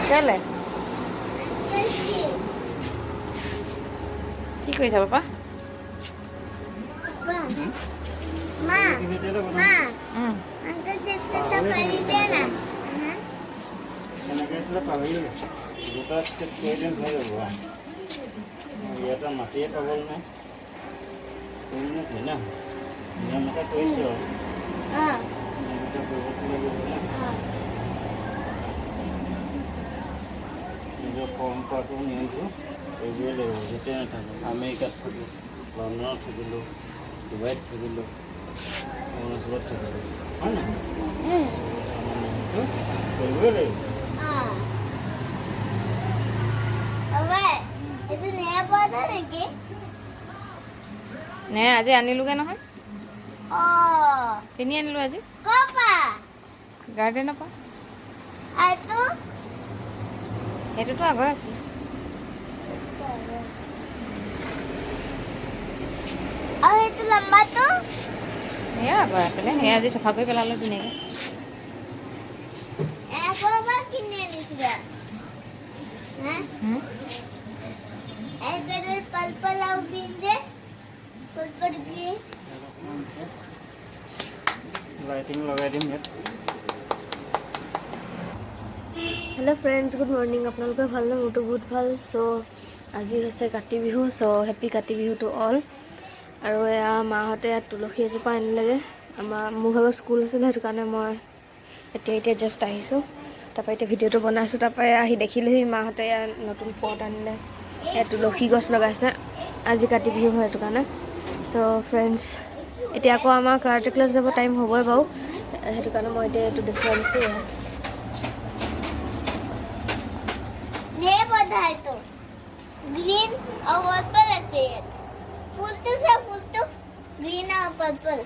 কেলে কি কৰিছা পাপা? মা মা আঙ্কেল চিপস এটা পাৰি দে না এনেকৈ আছিলে পাহৰি দুটা ষ্টেপ কৰি দিম হৈ যাব ইয়াতে মাটিয়ে পাবলৈ নাই কৰিলে হয় না নিয়ম এটা কৰিছোঁ আৰু নিয়ম এটা কৰিব লাগিব না নিজৰ পৰম্পৰাটো নিয়মটো কৰিবই লাগিব যেতিয়া নাথাকোঁ আমেৰিকাত থাকিলোঁ লণ্ডনত থাকিলোঁ ডুবাইত থাকিলোঁ অৰুণাচলত থাকিলোঁ হয় নহয় আমাৰ নিয়মটো কৰিবই লাগিব নে আজি আনিলোগে নহয় কিনি আনিলো আজি গাৰ্ডেনৰ পৰা সেইটোতো আগৰ আছিল সেয়া আগৰ আছিলে সেয়া আজি চাফা কৰি পেলালো ধুনীয়াকৈ पर्पल और ग्रीन दे पर्पल ग्रीन লাইটিং লগাই দিম ইয়াত हेलो फ्रेंड्स गुड मॉर्निंग आपलोगों भालने मोटो बहुत भल सो आज है Kati Bihu so happy Kati Bihu to all और या माहते तुलसी एजोपा आनिलेगे मोर भाग स्कूल आছিলে সেইটো কাৰণে মই এতিয়া জাস্ট আহিছোঁ তাৰপৰা এতিয়া ভিডিঅ'টো বনাইছোঁ তাৰপৰা আহি দেখিলোহি মাহতে নতুন পট আনিলে তুলসী গছ লগাইছে আজি কাতি বিহু হয় সেইটো কাৰণে সো ফ্ৰেন্ডছ এতিয়া আকৌ আমাৰ কাৰাটে ক্লাছ যাব টাইম হ'বই বাৰু সেইটো কাৰণে মই এতিয়া এইটো দেখুৱাই দিছোঁ ने पौधा है तो ग्रीन और पर्पल है फूल तो ग्रीन और पर्पल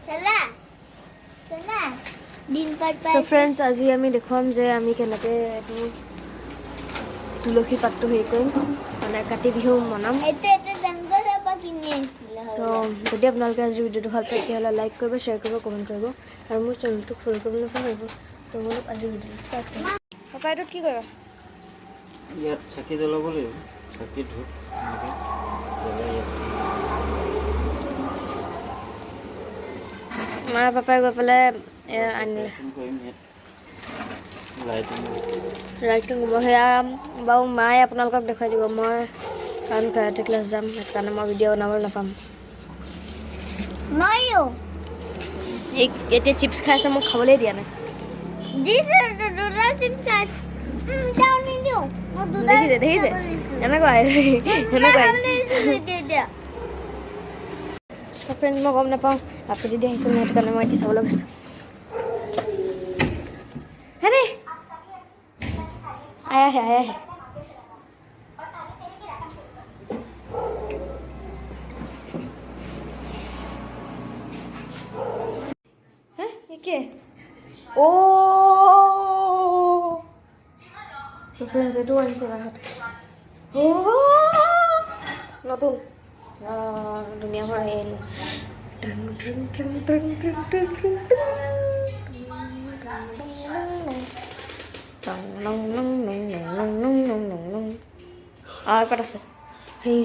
चला चला ग्रीन पर्पल सो फ्रेंड्स आज आमी देखुवाम जे आमी केनेके एटु तुलसी पातটো হেৰি কৰিম মানে কাতি বিহু মনাম এটা জঙ্গল পৰা কিনি আনিছিল সো যদি আপোনালোকে আজি ভিডিঅ'টো ভাল পায় তেতিয়াহ'লে লাইক কৰিব শ্বেয়াৰ কৰিব কমেণ্ট কৰিব আৰু মোৰ চেনেলটো ফলো কৰিবলৈ নাপাহৰিব সো বলক আজি ভিডিঅ'টো ষ্টাৰ্ট কৰিম পাপা এইটো কি কৰিবা ইয়াত চাকি জ্বলাব লাগিব চাকি ধূপ এনেকৈ জ্বলাই ইয়াত মা পাপাই গৈ পেলাই আনিলে কৰিম ইয়াত লাইটিং ৰাইটিং হ'ব সেয়া বাৰু মায়ে আপোনালোকক দেখুৱাই দিব মই কাৰণ কাৰাটে ক্লাছ যাম সেইটো কাৰণে মই ভিডিঅ' বনাবলৈ নাপাম ময়ো এতিয়া চিপছ খাই আছে মোক খাবলৈ দিয়া নাই দুটা চিপছ খাই ডাউন নিদিওঁ মই দুটা দেখিছে এনেকুৱাই ফ্ৰেণ্ড মই গম নাপাওঁ আপি দিদি আহিছে মই সেইটো কাৰণে মই এতিয়া চাবলৈ গৈছোঁ হেৰি আহে কি ও সো ফ্ৰেণ্ডছ এইটো আনিছে মাহঁত নতুন ধুনীয়া হৈ আহিলে আৰু এপাত আছে সেই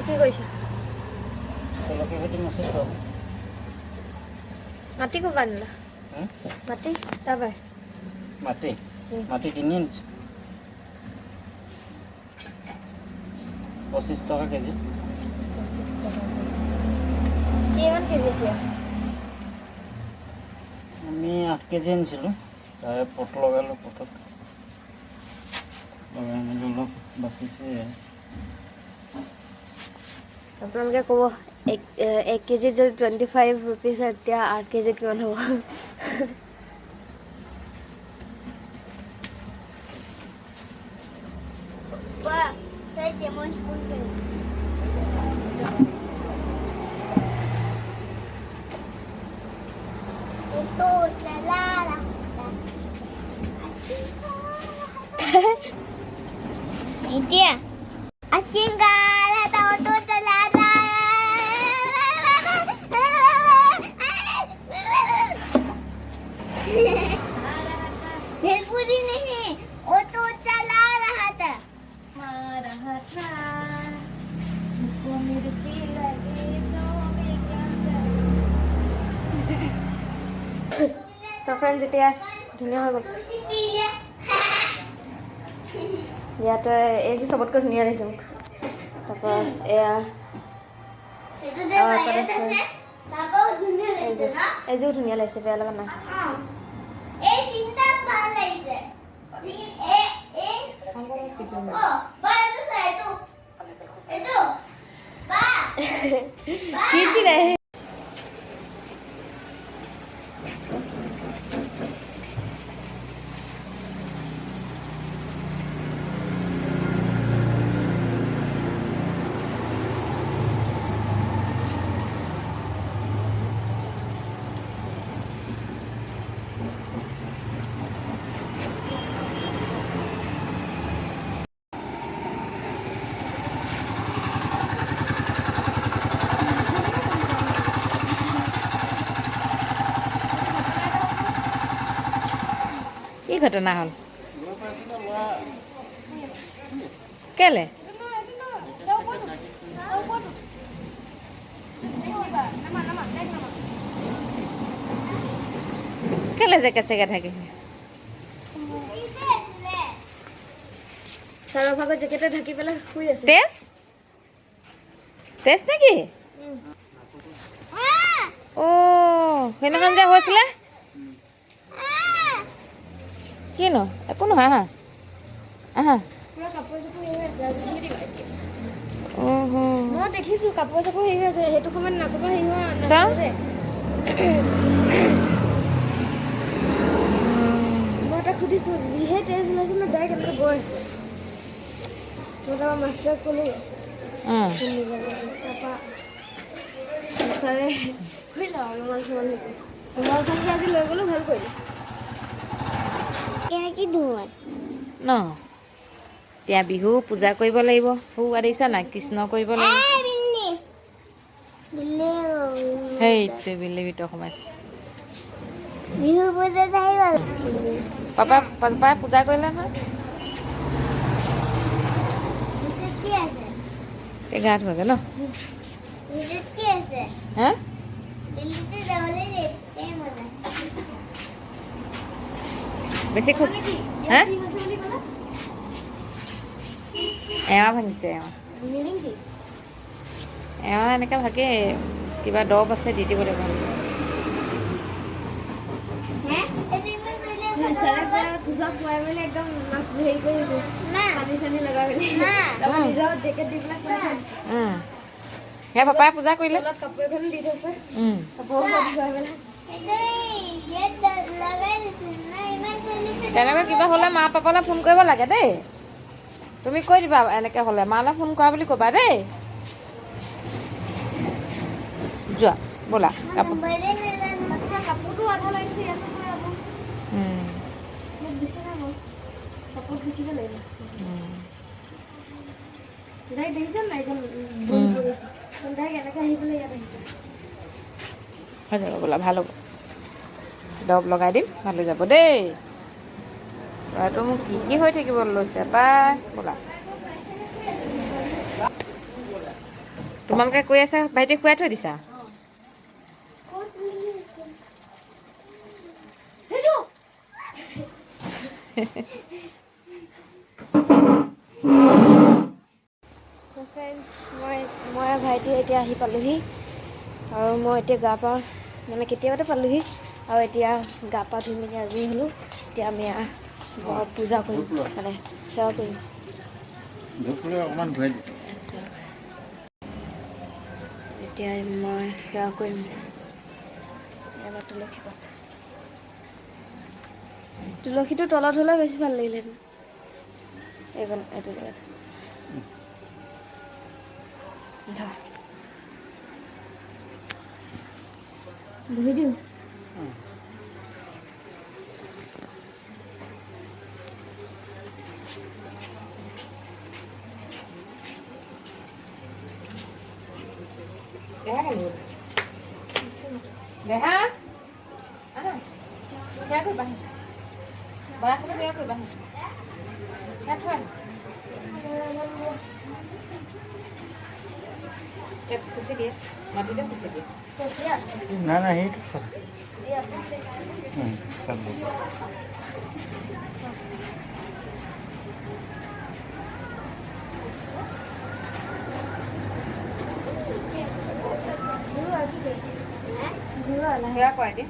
কি কৰিছা তুলসী ভেটি মচিছোঁ মাটি ক'ৰ পৰা আনিলা মাটি তাৰপৰাই মাটি কিনি আনিছোঁ 25 টকা কেজি 25 টকা কেজি কিমান কেজি আছে আমি 8 কেজি আনিছিলোঁ তাৰে পট লগালোঁ পটত লগাই মেলি অলপ বাচিছে আপোনালোকে ক'ব 1 কেজিত যদি 25 ৰুপিজ হয় তেতিয়া 8 কেজিত কিমান হ'ব? Dia asking gara tahu tu celana. Bhelpuri नहीं, ऑटो चला रहा था। मुझको मिर्ची लगे तो मैं क्या करूं? So friends, এতিয়া ধুনীয়া হৈ গ'ল। ইয়াতে এই যে চবতকৈ ধুনীয়া লাগিছে মোক। তাৰপৰা এয়া এইযোৰ ধুনীয়া লাগিছে, বেয়া লগা নাই। Kici deh. কি ঘটনা হ'ল? কেলে? কেলে জেকেট চেকেট থাকি? ছাৰৰ ভাগৰ জেকেটে ঢাকি পেলাই শুই আছে। তেজ নেকি? সেইদিনাখন যে হৈছিলে কিনো? একো নহয়, আহা আহা। মই দেখিছোঁ কাপোৰ চাপোৰ হেৰি আছে, সেইটো সময়ত নাপাবা হেৰি হোৱা মই তাক সুধিছোঁ, যিহে তেজ ওলাইছে ন ডাইৰেক্ট এনেকৈ গৈ আছে। মই তাৰপৰা মাষ্টাৰক ক'লোঁ, তাৰপৰা ছাৰে কৰিলে অলপমান চমান ৰুমালখন যে আজি লৈ গ'লোঁ, ভাল কৰিলোঁ। কেনেকৈ ধুৱাই ন এতিয়া বিহু পূজা কৰিব লাগিব। সৌৱা দেখিছা নাই? কৃষ্ণ কৰিব লাগিব। সেইটো বিল্লি ভিতৰত সোমাইছে। বিহু পূজাত আহি গ'ল। পাপাই পূজা কৰিলে নহয়। কি আছে? এই গা ধোৱাগে ন? কি আছে? হা দিল্লীতে যাবলৈ বেছি খোজ হা এৱা ভাঙিছে। এৱা এনেকৈ ভাগে কিবা দৰৱ আছে দি দিব লাগিব। কোচত খুৱাই মেলি একদম হেৰি কৰিছে, পানী চানী লগাই মেলি নিজৰ জেকেট দি পেলাই খুৱাই দিছে। সেই পাপাই পূজা কৰিলে। কাপোৰ এখনো দি থৈছে, কাপোৰ খুৱাই পেলাই তেনেকৈ কিবা হ'লে মা পাপালৈ ফোন কৰিব লাগে দেই। তুমি কৈ দিবা এনেকৈ হ'লে মালৈ ফোন কৰা বুলি ক'বা দেই। যোৱা ব'লা। কাপোৰটো আধা লাগিছে, ইয়াত মোক দিছে না মই কাপোৰ বেছিকৈ লাগিব। ডাইৰেক্ট দেখিছে নাই? একদম বন্ধ হৈ গৈছে, ডাইৰেক্ট এনেকৈ আহি পেলাই ইয়াত আহিছে। হৈ যাব ব'লা, ভাল হ'ব। দৰৱ লগাই দিম, ভাল হৈ যাব দেই। ল'ৰাটো মোক কি হৈ থাকিব লৈছে পাই। ব'লা। তোমালোকে কৈ আছা ভাইটিক খুৱাই থৈ দিছা? মই ভাইটি এতিয়া আহি পালোহি, আৰু মই এতিয়া গা পা মানে কেতিয়াবাতে পালোহি, আৰু এতিয়া গা পা ধুই মেলি আজৰি হ'লোঁ। এতিয়া আমি পূজা কৰিম, মানে সেৱা কৰিম। এতিয়া মই সেৱা কৰিম। এবাৰ তুলসী পাত, তুলসীটো তলত হ'লে বেছি ভাল লাগিলেহেঁতেন। এইকণ এইটো জেগাত বহি দিওঁ। দেহা সেয়া কৰিবা, বৰাখিনি সেয়া কৰিবা, সেয়া থোৱা খুচি দিয়ে, মাটিতে খুচি দিয়ে। নাই নাই সেইটো সঁচা। সেয়া কৰাই দিয়ে।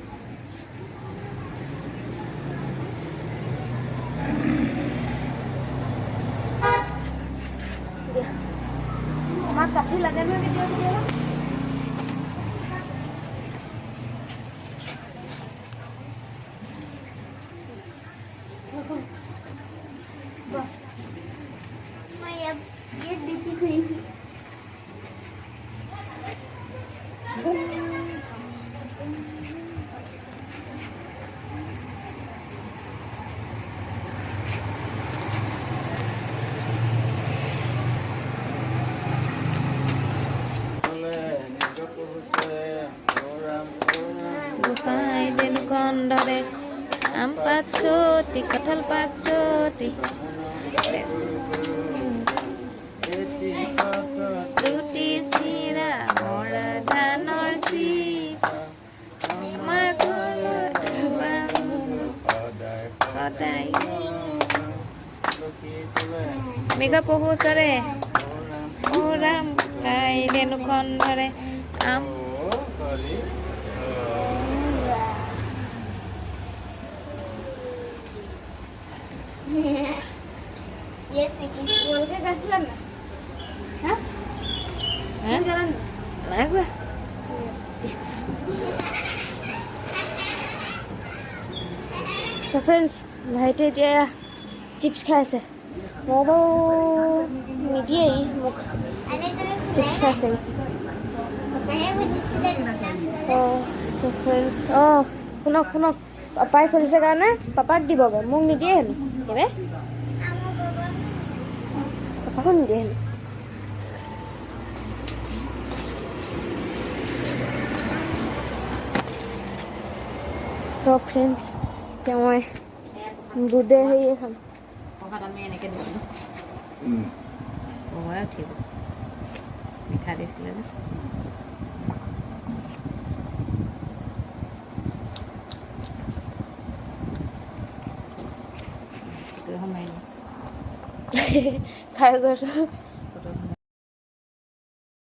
আমাক কাঠি লাগে নহয় কেতিয়াবা কেতিয়াবা। मैं ये दीदी हुई গোসাই দিনখন ধৰে আম পাত চতি কঁঠাল পাত চতি ৰুটি চিৰা মৰা ধানৰ চিৰা আমাৰ ঘৰত সদায় মৃগ পহু চৰে ও ৰাম খাই ধেনুখন ধৰে আম ये सीखी बोल के गाछला ना हाँ হে गाला ना নাই কোৱা সো ফ্ৰেণ্ডছ ভাইটি এতিয়া চিপছ খাই আছে মই বাৰু নিদিয়েই মোক अरे तो চিপছ খাইছে नहीं मुझे অঁ সো ফ্ৰেণ্ডছ অঁ শুনক শুনক পাপাই খুলিছে কাৰণে পাপাক দিবগৈ মোক নিদিয়ে হেনো এবাৰ आमो बाबा পাপাকো নিদিয়ে হেনো সব ফ্ৰেণ্ডছ এতিয়া মই বুধে হেৰিয়ে খাম প্ৰসাদ আমি এনেকৈ দিছিলোঁ বহুৱাই উঠিব মিঠা দিছিলে যে খাই গৈছোঁ